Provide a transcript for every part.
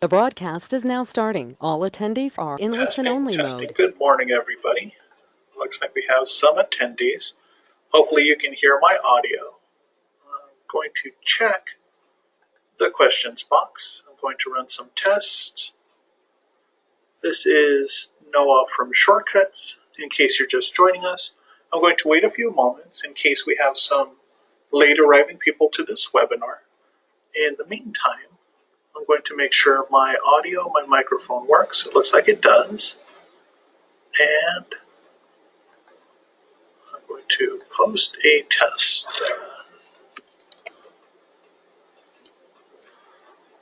The broadcast is now starting. All attendees are in listen-only mode. Good morning, everybody. Looks like we have some attendees. Hopefully you can hear my audio. I'm going to check the questions box. I'm going to run some tests. This is Noah from Shortcuts, in case you're just joining us. I'm going to wait a few moments in case we have some late arriving people to this webinar. In the meantime, I'm going to make sure my audio, my microphone works. It looks like it does. And I'm going to post a test.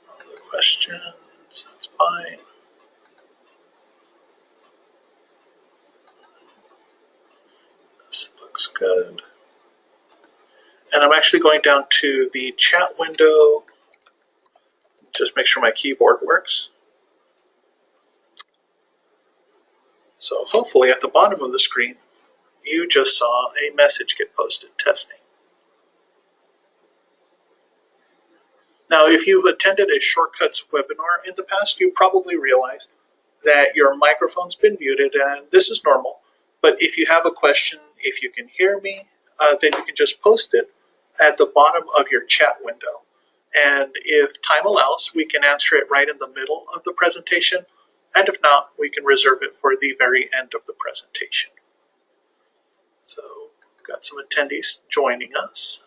All the questions, that's fine. This looks good. And I'm actually going down to the chat window. Just make sure my keyboard works. So hopefully at the bottom of the screen, you just saw a message get posted, testing. Now, if you've attended a Shortcuts webinar in the past, you probably realized that your microphone's been muted, and this is normal. But if you have a question, if you can hear me, then you can just post it at the bottom of your chat window. And if time allows, we can answer it right in the middle of the presentation. And if not, we can reserve it for the very end of the presentation. So we've got some attendees joining us.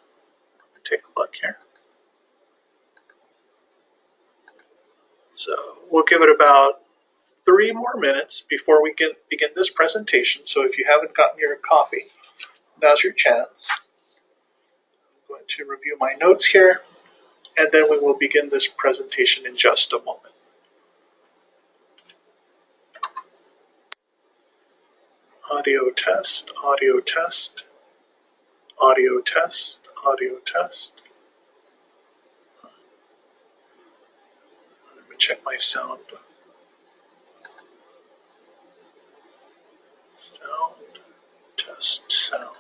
Take a look here. So we'll give it about 3 more minutes before we begin this presentation. So if you haven't gotten your coffee, now's your chance. I'm going to review my notes here, and then we will begin this presentation in just a moment. Audio test, audio test, audio test, audio test. Let me check my sound. Sound, test, sound.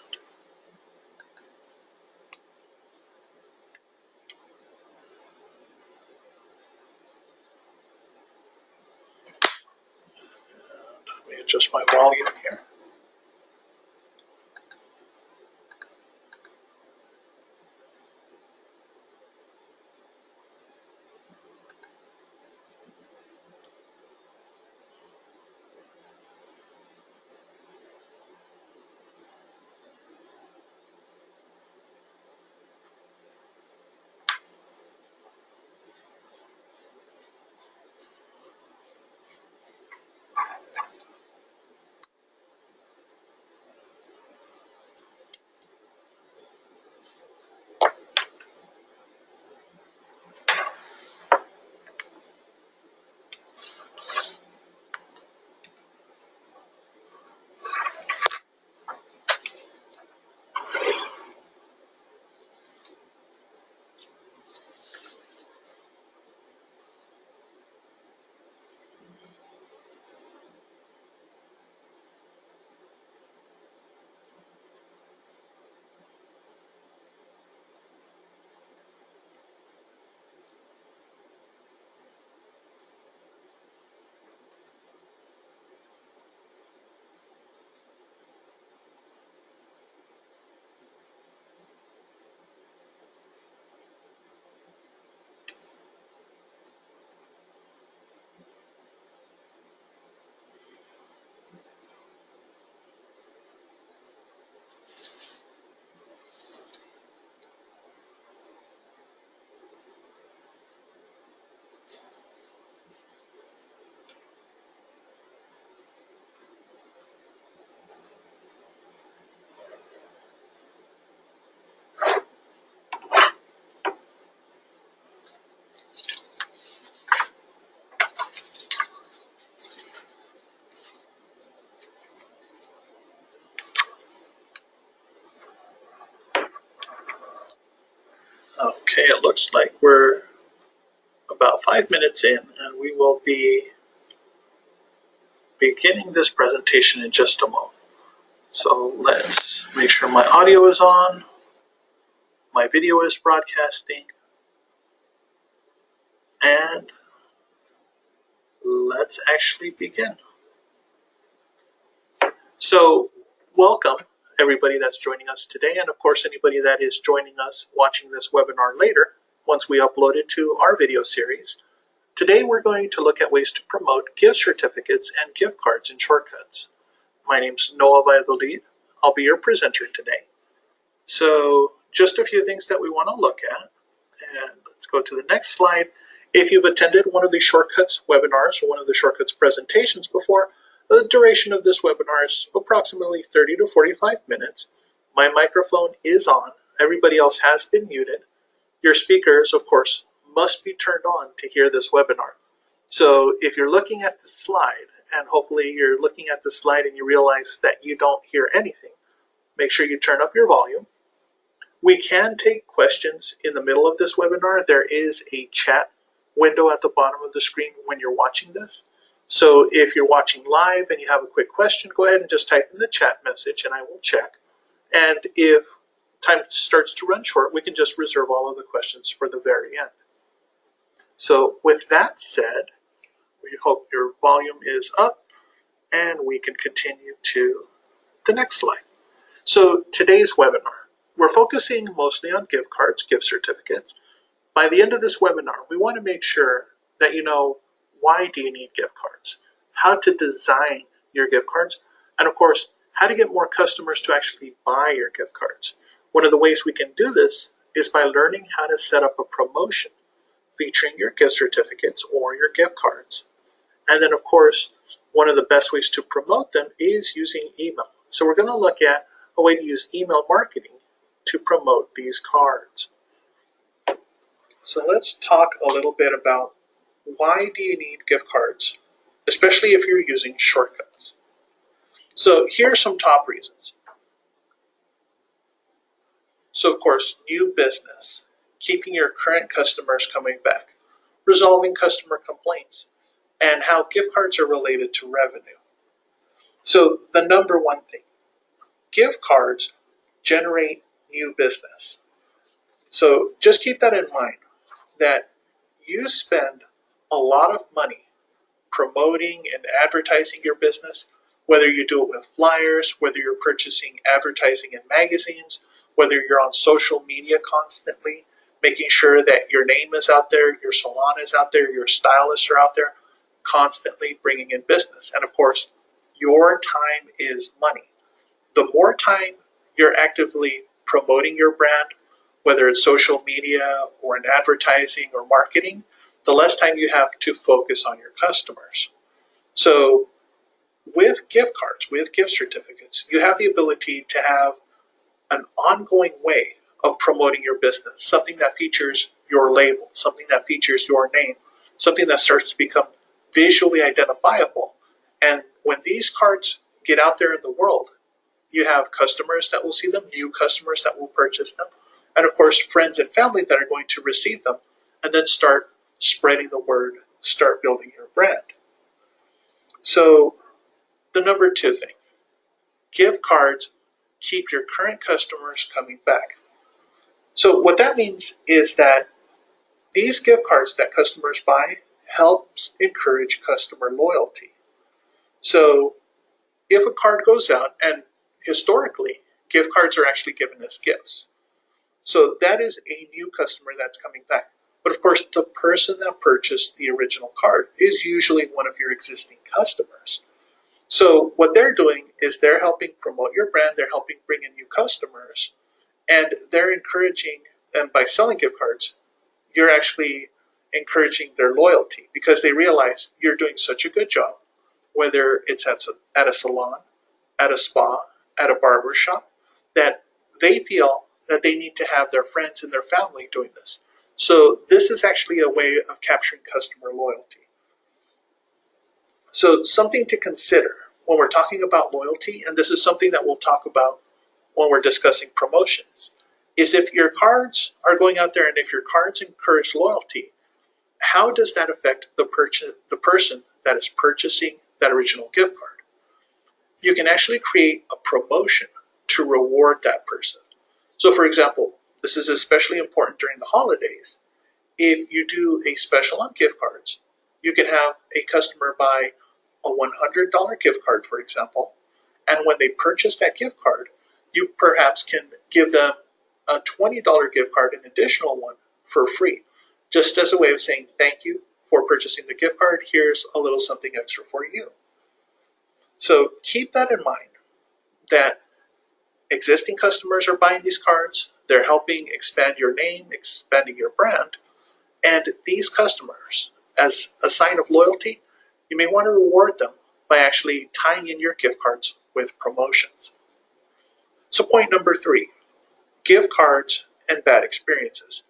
And let me adjust my volume here. Okay, it looks like we're about 5 minutes in, and we will be beginning this presentation in just a moment. So let's make sure my audio is on, my video is broadcasting, and let's actually begin. So, welcome everybody that's joining us today, and of course anybody that is joining us watching this webinar later once we upload it to our video series. Today we're going to look at ways to promote gift certificates and gift cards in Shortcuts. My name's Noah Valladolid. I'll be your presenter today. So just a few things that we want to look at, and let's go to the next slide. If you've attended one of the Shortcuts webinars or one of the Shortcuts presentations before, the duration of this webinar is approximately 30 to 45 minutes. My microphone is on. Everybody else has been muted. Your speakers, of course, must be turned on to hear this webinar. So if you're looking at the slide, and hopefully you're looking at the slide and you realize that you don't hear anything, make sure you turn up your volume. We can take questions in the middle of this webinar. There is a chat window at the bottom of the screen when you're watching this. So if you're watching live and you have a quick question, go ahead and just type in the chat message and I will check. And if time starts to run short, we can just reserve all of the questions for the very end. So with that said, we hope your volume is up and we can continue to the next slide. So today's webinar, we're focusing mostly on gift cards, gift certificates. By the end of this webinar, we want to make sure that you know why do you need gift cards, how to design your gift cards, and of course, how to get more customers to actually buy your gift cards. One of the ways we can do this is by learning how to set up a promotion featuring your gift certificates or your gift cards. And then of course, one of the best ways to promote them is using email. So we're going to look at a way to use email marketing to promote these cards. So let's talk a little bit about why do you need gift cards, especially if you're using Shortcuts. So here are some top reasons. So of course, new business, keeping your current customers coming back, resolving customer complaints, and how gift cards are related to revenue. So the number one thing, gift cards generate new business. So just keep that in mind, that you spend a lot of money promoting and advertising your business, whether you do it with flyers, whether you're purchasing advertising in magazines, whether you're on social media constantly, making sure that your name is out there, your salon is out there, your stylists are out there, constantly bringing in business. And of course, your time is money. The more time you're actively promoting your brand, whether it's social media or in advertising or marketing, the less time you have to focus on your customers. So with gift cards, with gift certificates, you have the ability to have an ongoing way of promoting your business, something that features your label, something that features your name, something that starts to become visually identifiable. And when these cards get out there in the world, you have customers that will see them, new customers that will purchase them, and of course friends and family that are going to receive them and then start spreading the word, start building your brand. So the number two thing, gift cards keep your current customers coming back. So what that means is that these gift cards that customers buy helps encourage customer loyalty. So if a card goes out, and historically, gift cards are actually given as gifts. So that is a new customer that's coming back. But of course, the person that purchased the original card is usually one of your existing customers. So what they're doing is they're helping promote your brand, they're helping bring in new customers, and they're encouraging, and by selling gift cards, you're actually encouraging their loyalty because they realize you're doing such a good job, whether it's at a salon, at a spa, at a barber shop, that they feel that they need to have their friends and their family doing this. So this is actually a way of capturing customer loyalty. So something to consider when we're talking about loyalty, and this is something that we'll talk about when we're discussing promotions, is if your cards are going out there and if your cards encourage loyalty, how does that affect the person that is purchasing that original gift card? You can actually create a promotion to reward that person. So for example, this is especially important during the holidays. If you do a special on gift cards, You can have a customer buy a $100 gift card, for example, and when they purchase that gift card, you perhaps can give them a $20 gift card, an additional one, for free, just as a way of saying thank you for purchasing the gift card. Here's a little something extra for you. So keep that in mind, that existing customers are buying these cards, they're helping expand your name, expanding your brand, and these customers, as a sign of loyalty, you may want to reward them by actually tying in your gift cards with promotions. So point number 3, gift cards and bad experiences.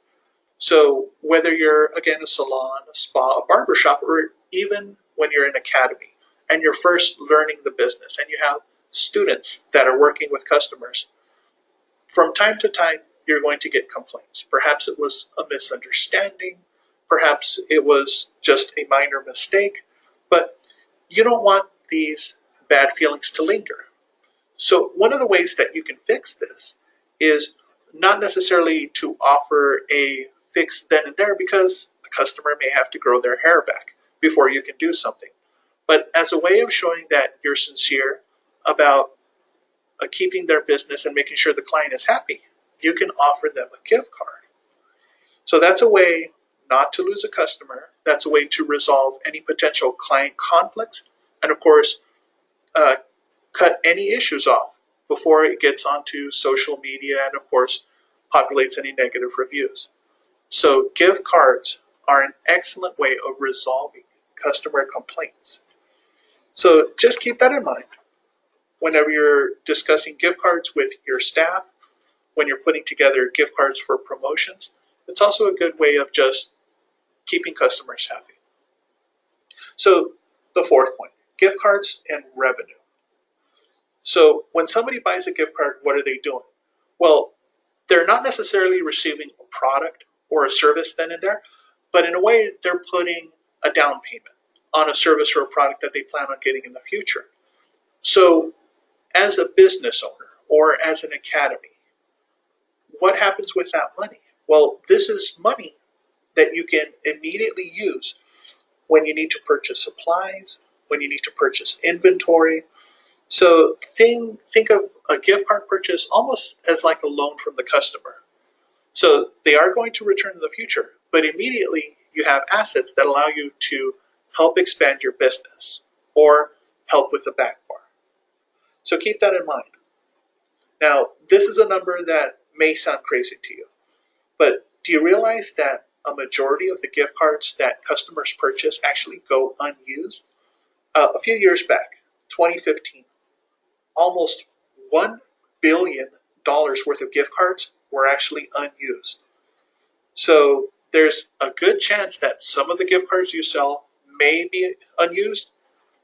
So whether you're, again, a salon, a spa, a barbershop, or even when you're in academy and you're first learning the business and you have students that are working with customers, from time to time you're going to get complaints. Perhaps it was a misunderstanding, perhaps it was just a minor mistake, but you don't want these bad feelings to linger. So one of the ways that you can fix this is not necessarily to offer a fix then and there, because the customer may have to grow their hair back before you can do something. But as a way of showing that you're sincere about keeping their business and making sure the client is happy, you can offer them a gift card. So that's a way not to lose a customer. That's a way to resolve any potential client conflicts. And of course, cut any issues off before it gets onto social media and, of course, populates any negative reviews. So gift cards are an excellent way of resolving customer complaints. So just keep that in mind whenever you're discussing gift cards with your staff, when you're putting together gift cards for promotions. It's also a good way of just keeping customers happy. So the 4th point, gift cards and revenue. So when somebody buys a gift card, what are they doing? Well, they're not necessarily receiving a product or a service then and there, but in a way they're putting a down payment on a service or a product that they plan on getting in the future. So as a business owner or as an academy, what happens with that money? Well, this is money that you can immediately use when you need to purchase supplies, when you need to purchase inventory. So think of a gift card purchase almost as like a loan from the customer. So they are going to return in the future, but immediately you have assets that allow you to help expand your business or help with the back bar. So keep that in mind. Now, this is a number that may sound crazy to you, but do you realize that a majority of the gift cards that customers purchase actually go unused? A few years back, 2015, almost $1 billion worth of gift cards were actually unused. So there's a good chance that some of the gift cards you sell may be unused,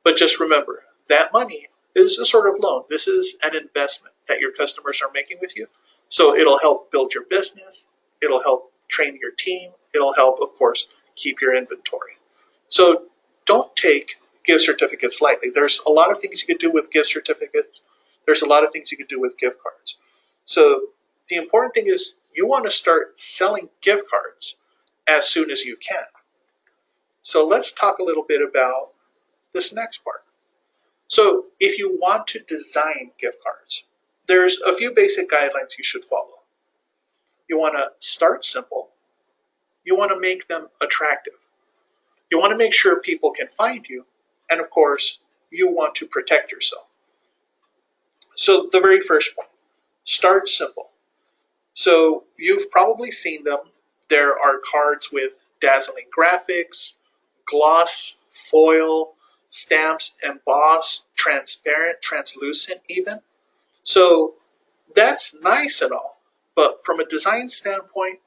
but just remember, that money is a sort of loan. This is an investment that your customers are making with you. So it'll help build your business, it'll help train your team, it'll help, of course, keep your inventory. So don't take gift certificates lightly. There's a lot of things you could do with gift certificates. There's a lot of things you could do with gift cards. So the important thing is you want to start selling gift cards as soon as you can. So let's talk a little bit about this next part. So if you want to design gift cards, there's a few basic guidelines you should follow. You want to start simple. You want to make them attractive. You want to make sure people can find you. And of course, you want to protect yourself. So the very first point, start simple. So you've probably seen them. There are cards with dazzling graphics, gloss, foil, stamps, embossed, transparent, translucent even. So that's nice and all. But from a design standpoint,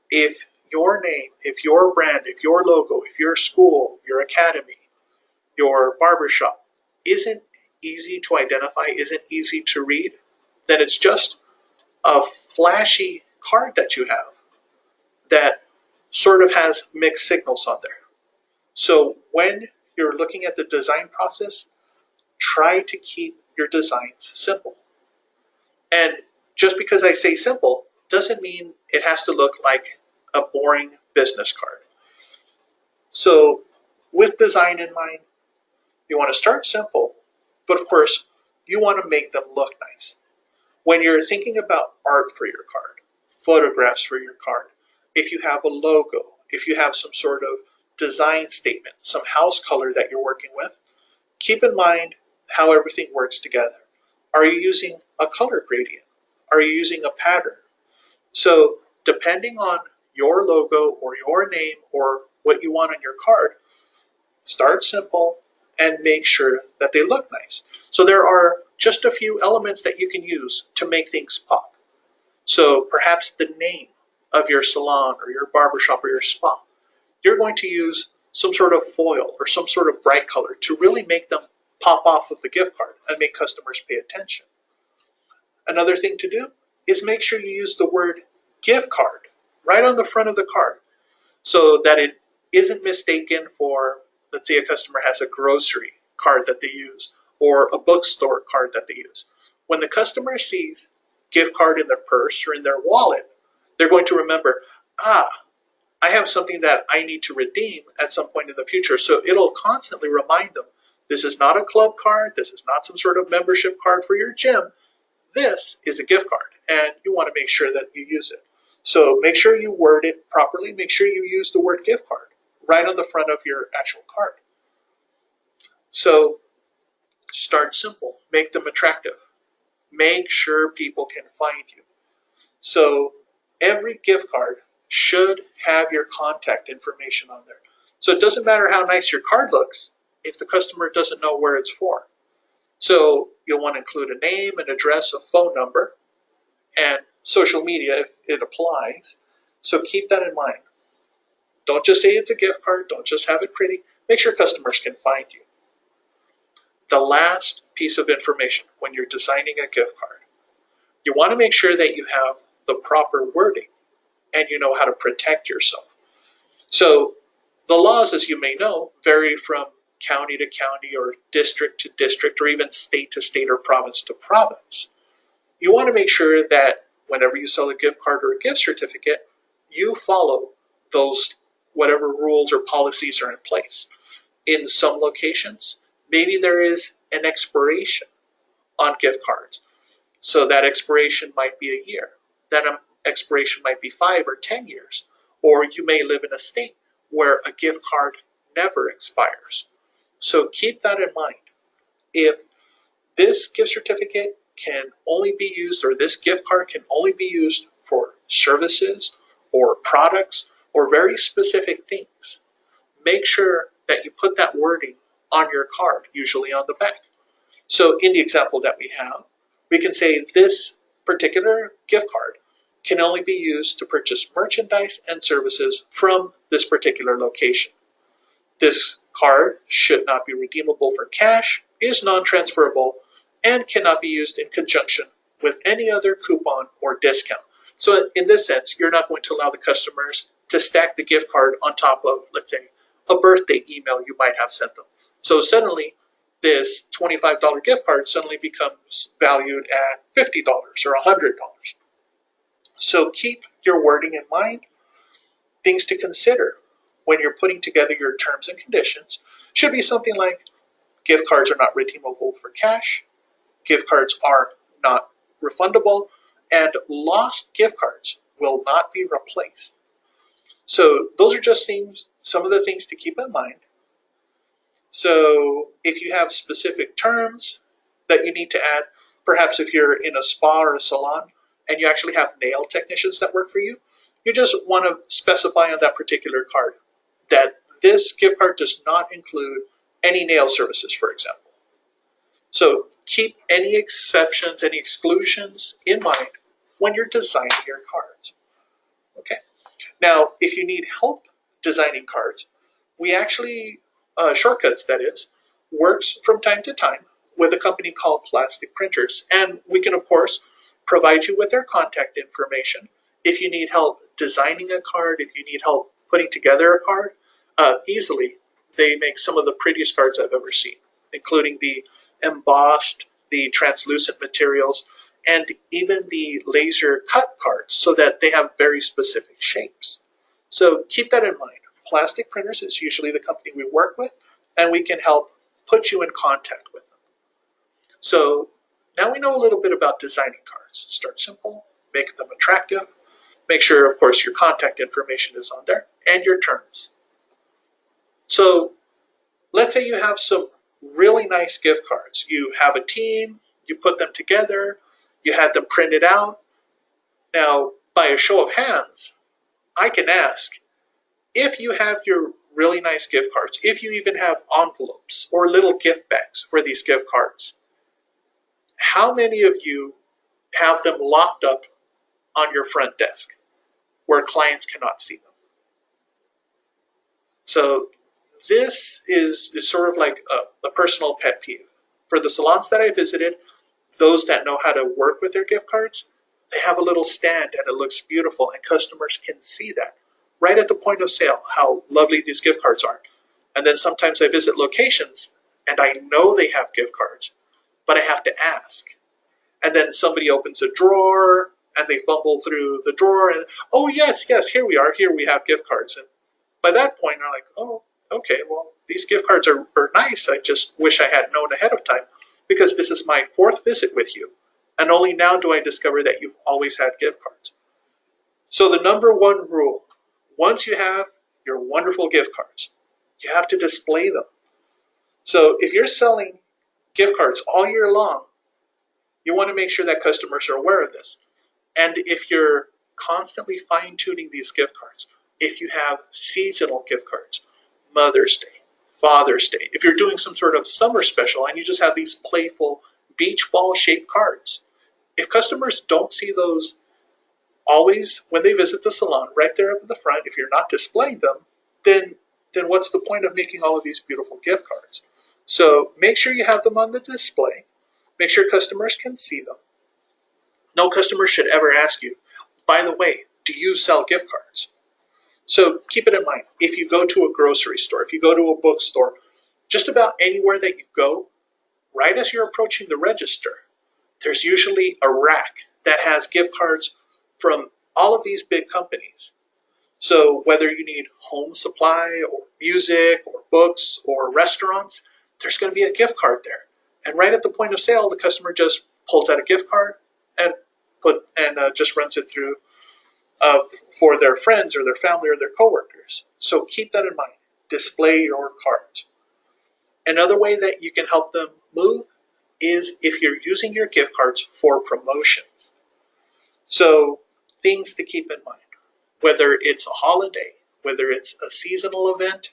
if your name, if your brand, if your logo, if your school, your academy, your barbershop isn't easy to identify, isn't easy to read, then it's just a flashy card that you have that sort of has mixed signals on there. So when you're looking at the design process, try to keep your designs simple. And just because I say simple doesn't mean it has to look like a boring business card. So with design in mind. You want to start simple, but of course, you want to make them look nice. When you're thinking about art for your card, photographs for your card, if you have a logo, if you have some sort of design statement, some house color that you're working with, keep in mind how everything works together. Are you using a color gradient? Are you using a pattern? So depending on your logo or your name or what you want on your card, start simple and make sure that they look nice. So there are just a few elements that you can use to make things pop. So perhaps the name of your salon or your barbershop or your spa, you're going to use some sort of foil or some sort of bright color to really make them pop off of the gift card and make customers pay attention. Another thing to do is make sure you use the word gift card right on the front of the card so that it isn't mistaken for, let's say a customer has a grocery card that they use or a bookstore card that they use. When the customer sees gift card in their purse or in their wallet, they're going to remember, I have something that I need to redeem at some point in the future. So it'll constantly remind them, this is not a club card, this is not some sort of membership card for your gym. This is a gift card, and you want to make sure that you use it. So make sure you word it properly. Make sure you use the word gift card right on the front of your actual card. So start simple. Make them attractive. Make sure people can find you. So every gift card should have your contact information on there. So it doesn't matter how nice your card looks if the customer doesn't know where it's for. So you'll want to include a name, an address, a phone number, and social media if it applies. So keep that in mind. Don't just say it's a gift card. Don't just have it pretty. Make sure customers can find you. The last piece of information when you're designing a gift card, you want to make sure that you have the proper wording and you know how to protect yourself. So the laws, as you may know, vary from county to county or district to district or even state to state or province to province. You want to make sure that whenever you sell a gift card or a gift certificate, you follow those whatever rules or policies are in place. In some locations, maybe there is an expiration on gift cards. So that expiration might be a year. That expiration might be 5 or 10 years. Or you may live in a state where a gift card never expires. So keep that in mind. If this gift certificate can only be used, or this gift card can only be used for services or products or very specific things, make sure that you put that wording on your card, usually on the back. So in the example that we have, we can say this particular gift card can only be used to purchase merchandise and services from this particular location. This card should not be redeemable for cash, is non-transferable, and cannot be used in conjunction with any other coupon or discount. So in this sense, you're not going to allow the customers to stack the gift card on top of, let's say, a birthday email you might have sent them. So suddenly, this $25 gift card suddenly becomes valued at $50 or $100. So keep your wording in mind. Things to consider when you're putting together your terms and conditions should be something like gift cards are not redeemable for cash, gift cards are not refundable, and lost gift cards will not be replaced. So those are just some of the things to keep in mind. So if you have specific terms that you need to add, perhaps if you're in a spa or a salon and you actually have nail technicians that work for you, you just want to specify on that particular card that this gift card does not include any nail services, for example. So keep any exceptions, any exclusions in mind when you're designing your cards. Okay. Now, if you need help designing cards, we actually, Shortcuts that is, works from time to time with a company called Plastic Printers. And we can, of course, provide you with their contact information. If you need help designing a card, if you need help putting together a card, easily, they make some of the prettiest cards I've ever seen, including the embossed, the translucent materials, and even the laser cut cards so that they have very specific shapes. So keep that in mind. Plastic Printers is usually the company we work with, and we can help put you in contact with them. So now we know a little bit about designing cards. Start simple, make them attractive, make sure, of course, your contact information is on there, and your terms. So let's say you have some really nice gift cards. You have a team, you put them together, you had them printed out. Now, by a show of hands, I can ask, if you have your really nice gift cards, if you even have envelopes or little gift bags for these gift cards, how many of you have them locked up on your front desk where clients cannot see them? So this is sort of like a personal pet peeve. For the salons that I visited, those that know how to work with their gift cards, they have a little stand and it looks beautiful and customers can see that right at the point of sale, how lovely these gift cards are. And then sometimes I visit locations and I know they have gift cards, but I have to ask. And then somebody opens a drawer and they fumble through the drawer and, oh, yes, here we are. Here we have gift cards. And by that point, I'm like, oh, okay, well, these gift cards are nice. I just wish I had known ahead of time because this is my 4th visit with you. And only now do I discover that you've always had gift cards. So the number one rule, once you have your wonderful gift cards, you have to display them. So if you're selling gift cards all year long, you want to make sure that customers are aware of this. And if you're constantly fine-tuning these gift cards, if you have seasonal gift cards, Mother's Day, Father's Day, if you're doing some sort of summer special and you just have these playful beach ball shaped cards, if customers don't see those always when they visit the salon right there up in the front, if you're not displaying them, then what's the point of making all of these beautiful gift cards? So make sure you have them on the display. Make sure customers can see them. No customer should ever ask you, by the way, do you sell gift cards? So keep it in mind, if you go to a grocery store, if you go to a bookstore, just about anywhere that you go, right as you're approaching the register, there's usually a rack that has gift cards from all of these big companies. So whether you need home supply or music or books or restaurants, there's going to be a gift card there. And right at the point of sale, the customer just pulls out a gift card and just runs it through for their friends or their family or their coworkers. So keep that in mind. Display your cards. Another way that you can help them move is if you're using your gift cards for promotions. So things to keep in mind, whether it's a holiday, whether it's a seasonal event,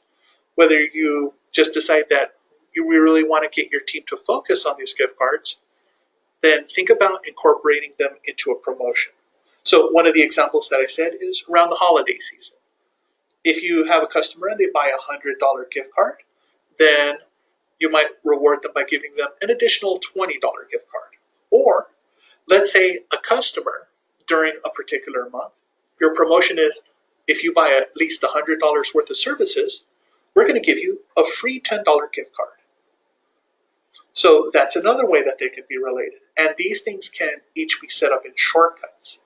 whether you just decide that you really want to get your team to focus on these gift cards, then think about incorporating them into a promotion. So one of the examples that I said is around the holiday season. If you have a customer and they buy a $100 gift card, then you might reward them by giving them an additional $20 gift card. Or let's say a customer during a particular month, your promotion is if you buy at least $100 worth of services, we're going to give you a free $10 gift card. So that's another way that they can be related. And these things can each be set up in shortcuts.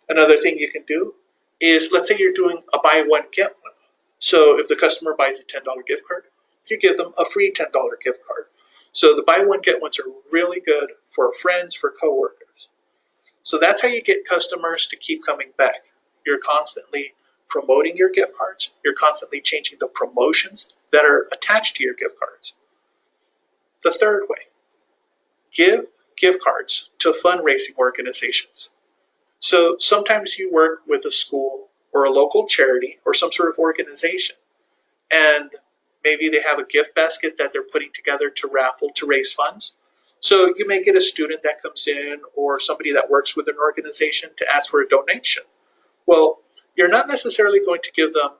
Another thing you can do is, let's say you're doing a buy one, get one. So if the customer buys a $10 gift card, you give them a free $10 gift card. So the buy one, get ones are really good for friends, for coworkers. So that's how you get customers to keep coming back. You're constantly promoting your gift cards. You're constantly changing the promotions that are attached to your gift cards. The third way, give gift cards to fundraising organizations. So sometimes you work with a school or a local charity or some sort of organization, and maybe they have a gift basket that they're putting together to raffle to raise funds. So you may get a student that comes in or somebody that works with an organization to ask for a donation. Well, you're not necessarily going to give them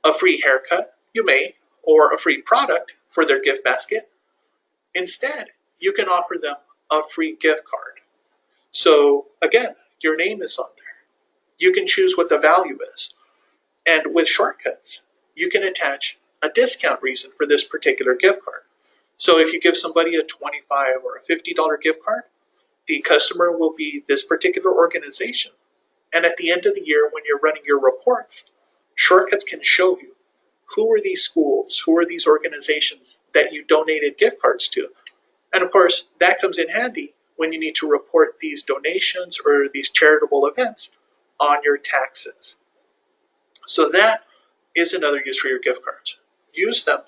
a free haircut, you may, or a free product for their gift basket. Instead, you can offer them a free gift card. So again, your name is on there. You can choose what the value is. And with shortcuts, you can attach a discount reason for this particular gift card. So if you give somebody a $25 or a $50 gift card, the customer will be this particular organization. And at the end of the year, when you're running your reports, shortcuts can show you who are these schools, who are these organizations that you donated gift cards to. And of course, that comes in handy when you need to report these donations or these charitable events on your taxes. So that is another use for your gift cards. Use them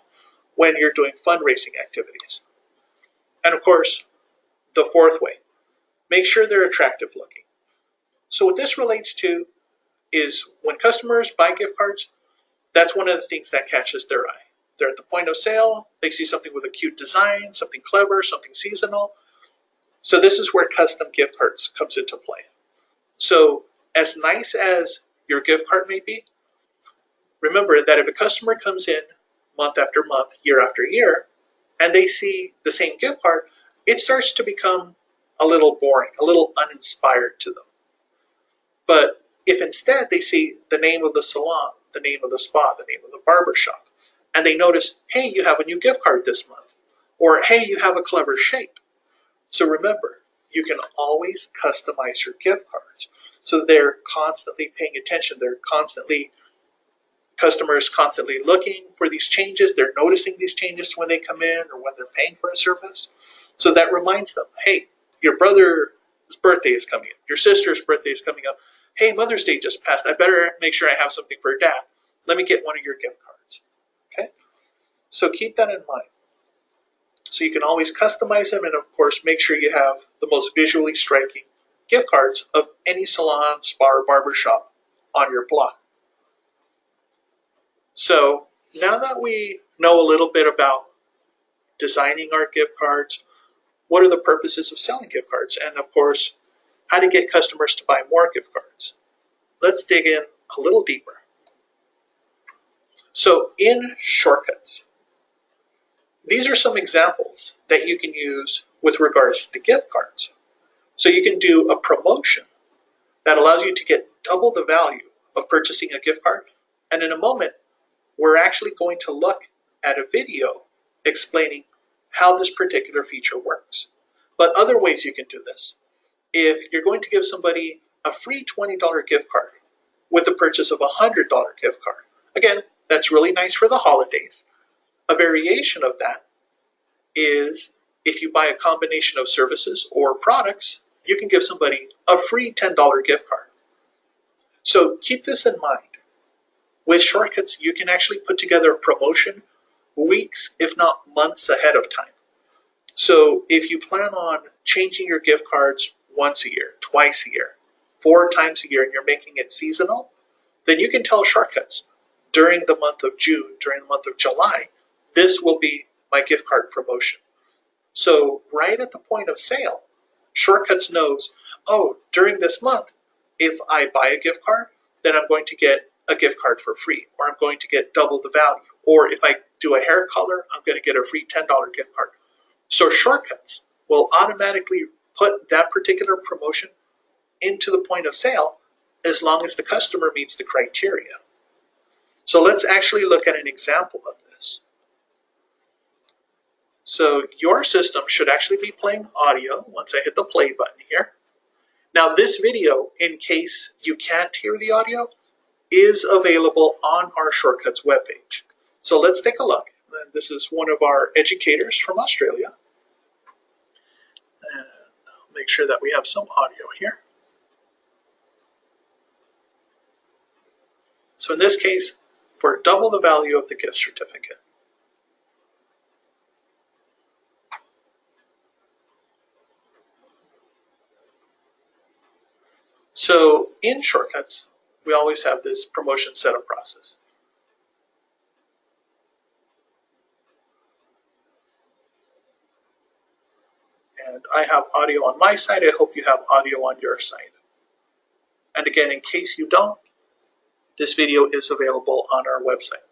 when you're doing fundraising activities. And of course, the fourth way, make sure they're attractive looking. So what this relates to is when customers buy gift cards, that's one of the things that catches their eye. They're at the point of sale, they see something with a cute design, something clever, something seasonal. So this is where custom gift cards comes into play. So as nice as your gift card may be, remember that if a customer comes in month after month, year after year, and they see the same gift card, it starts to become a little boring, a little uninspired to them. But if instead they see the name of the salon, the name of the spa, the name of the barber shop, and they notice, hey, you have a new gift card this month, or hey, you have a clever shape. So remember, you can always customize your gift cards. So they're constantly paying attention. Customers constantly looking for these changes. They're noticing these changes when they come in or when they're paying for a service. So that reminds them, hey, your brother's birthday is coming up. Your sister's birthday is coming up. Hey, Mother's Day just passed. I better make sure I have something for dad. Let me get one of your gift cards. Okay? So keep that in mind. So you can always customize them and, of course, make sure you have the most visually striking gift cards of any salon, spa, or barber shop on your block. So now that we know a little bit about designing our gift cards, what are the purposes of selling gift cards, and, of course, how to get customers to buy more gift cards, let's dig in a little deeper. So in Shortcuts, these are some examples that you can use with regards to gift cards. So you can do a promotion that allows you to get double the value of purchasing a gift card. And in a moment, we're actually going to look at a video explaining how this particular feature works. But other ways you can do this. If you're going to give somebody a free $20 gift card with the purchase of a $100 gift card, again, that's really nice for the holidays. A variation of that is if you buy a combination of services or products, you can give somebody a free $10 gift card. So keep this in mind. With Shortcuts, you can actually put together a promotion weeks, if not months ahead of time. So if you plan on changing your gift cards once a year, twice a year, 4 times a year, and you're making it seasonal, then you can tell Shortcuts during the month of June, during the month of July, this will be my gift card promotion. So right at the point of sale, Shortcuts knows, oh, during this month, if I buy a gift card, then I'm going to get a gift card for free, or I'm going to get double the value. Or if I do a hair color, I'm going to get a free $10 gift card. So Shortcuts will automatically put that particular promotion into the point of sale as long as the customer meets the criteria. So let's actually look at an example of this. So your system should actually be playing audio once I hit the play button here. Now this video, in case you can't hear the audio, is available on our Shortcuts webpage. So let's take a look. And this is one of our educators from Australia. And I'll make sure that we have some audio here. So in this case, for double the value of the gift certificate. So in Shortcuts, we always have this promotion setup process. And I have audio on my side. I hope you have audio on your side. And again, in case you don't, this video is available on our website.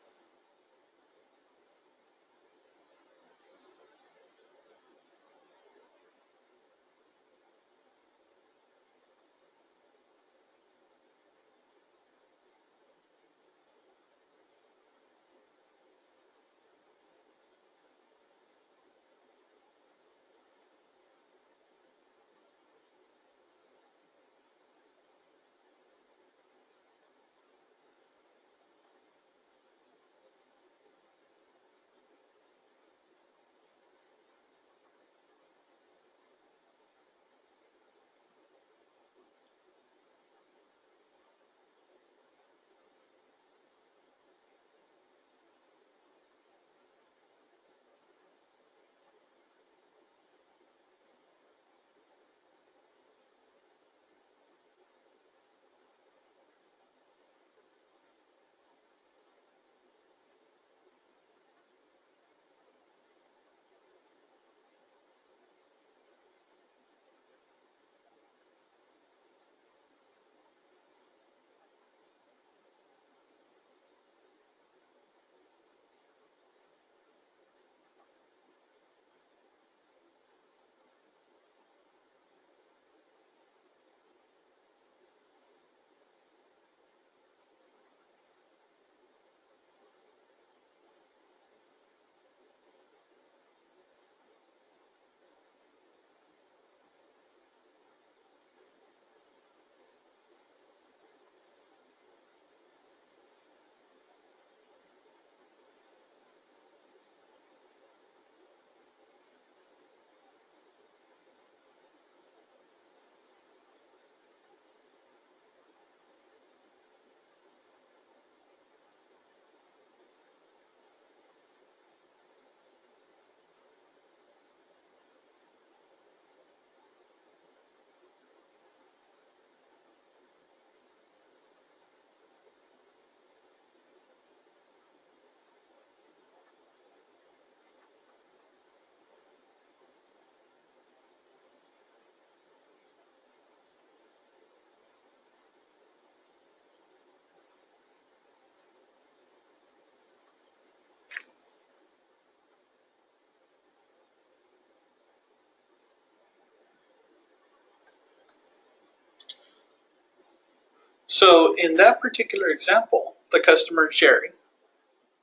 So in that particular example, the customer Jerry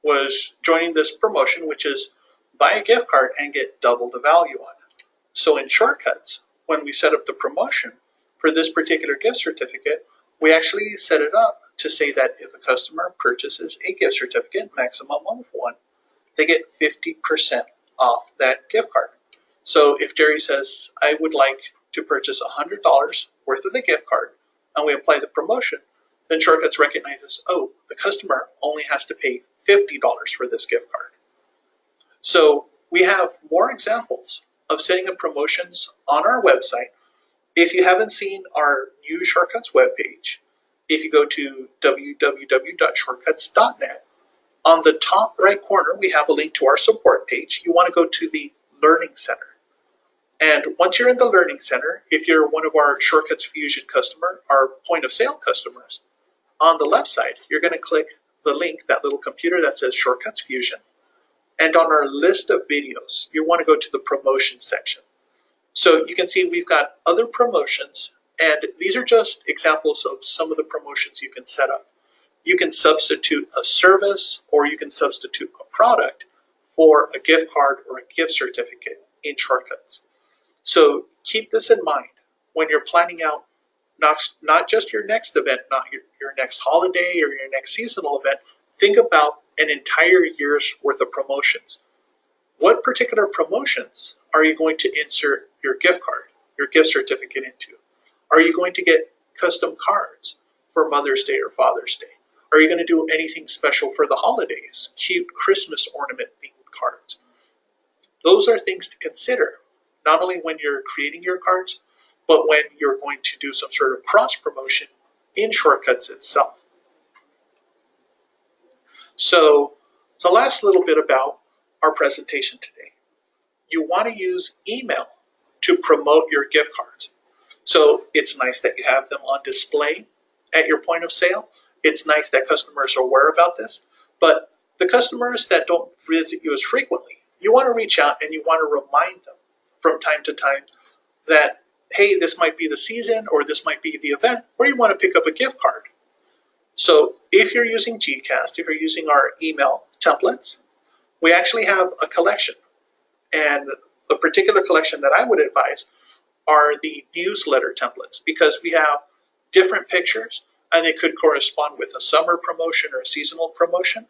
was joining this promotion, which is buy a gift card and get double the value on it. So in Shortcuts, when we set up the promotion for this particular gift certificate, we actually set it up to say that if a customer purchases a gift certificate, maximum of one, they get 50% off that gift card. So if Jerry says, I would like to purchase $100 worth of the gift card, and we apply the promotion, then Shortcuts recognizes, oh, the customer only has to pay $50 for this gift card. So we have more examples of setting up promotions on our website. If you haven't seen our new Shortcuts webpage, if you go to www.shortcuts.net, on the top right corner, we have a link to our support page. You want to go to the Learning Center. And once you're in the Learning Center, if you're one of our Shortcuts Fusion customer, our point of sale customers, on the left side, you're going to click the link, that little computer that says Shortcuts Fusion. And on our list of videos, you want to go to the promotion section. So you can see we've got other promotions, and these are just examples of some of the promotions you can set up. You can substitute a service or you can substitute a product for a gift card or a gift certificate in Shortcuts. So keep this in mind when you're planning out not just your next event, not your next holiday or your next seasonal event. Think about an entire year's worth of promotions. What particular promotions are you going to insert your gift card, your gift certificate into? Are you going to get custom cards for Mother's Day or Father's Day? Are you going to do anything special for the holidays? Cute Christmas ornament themed cards. Those are things to consider, not only when you're creating your cards, but when you're going to do some sort of cross promotion in Shortcuts itself. So the last little bit about our presentation today. You want to use email to promote your gift cards. So it's nice that you have them on display at your point of sale. It's nice that customers are aware about this, but the customers that don't visit you as frequently, you want to reach out and you want to remind them from time to time that, hey, this might be the season or this might be the event where you want to pick up a gift card. So if you're using GCast, if you're using our email templates, we actually have a collection. And the particular collection that I would advise are the newsletter templates, because we have different pictures and they could correspond with a summer promotion or a seasonal promotion.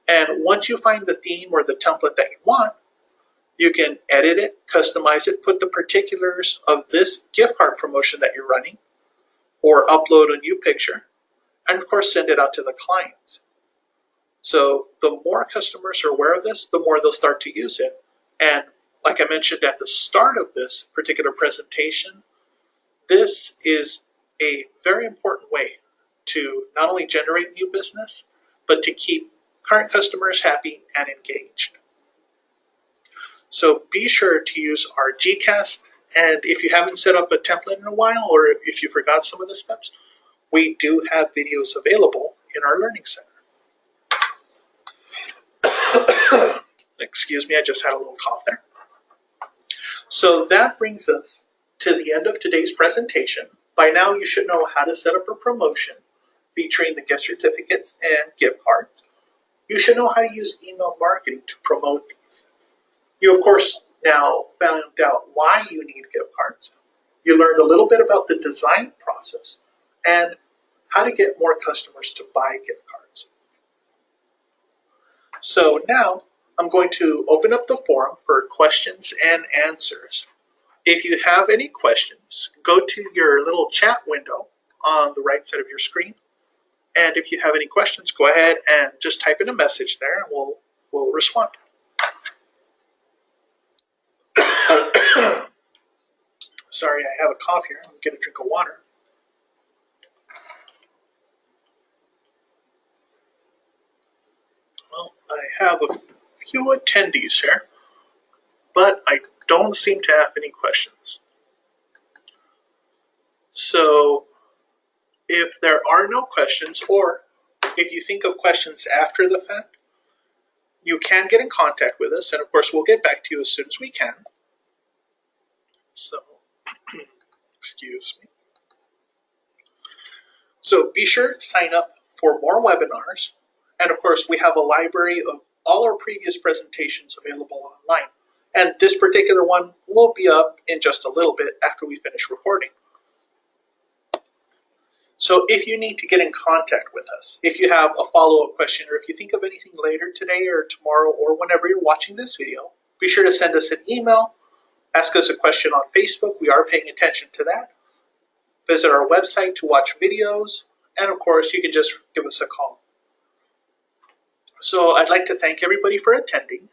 And once you find the theme or the template that you want, you can edit it, customize it, put the particulars of this gift card promotion that you're running, or upload a new picture, and of course send it out to the clients. So the more customers are aware of this, the more they'll start to use it. And like I mentioned at the start of this particular presentation, this is a very important way to not only generate new business, but to keep current customers happy and engaged. So be sure to use our GCast, and if you haven't set up a template in a while, or if you forgot some of the steps, we do have videos available in our Learning Center. Excuse me, I just had a little cough there. So that brings us to the end of today's presentation. By now you should know how to set up a promotion featuring the gift certificates and gift cards. You should know how to use email marketing to promote these. You of course now found out why you need gift cards. You learned a little bit about the design process and how to get more customers to buy gift cards. So now I'm going to open up the forum for questions and answers. If you have any questions, go to your little chat window on the right side of your screen. And if you have any questions, go ahead and just type in a message there and we'll respond. Sorry, I have a cough here. I'm going to get a drink of water. Well, I have a few attendees here, but I don't seem to have any questions. So if there are no questions, or if you think of questions after the fact, you can get in contact with us, and of course we'll get back to you as soon as we can. So, excuse me. So be sure to sign up for more webinars. And of course, we have a library of all our previous presentations available online. And this particular one will be up in just a little bit after we finish recording. So if you need to get in contact with us, if you have a follow-up question, or if you think of anything later today or tomorrow or whenever you're watching this video, be sure to send us an email, ask us a question on Facebook. We are paying attention to that. Visit our website to watch videos, and of course, you can just give us a call. So I'd like to thank everybody for attending,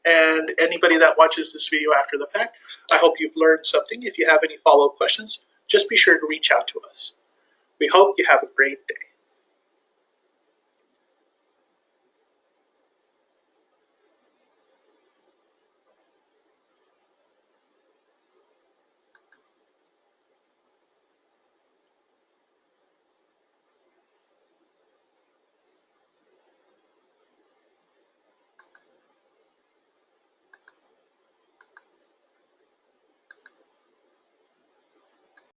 and anybody that watches this video after the fact, I hope you've learned something. If you have any follow-up questions, just be sure to reach out to us. We hope you have a great day.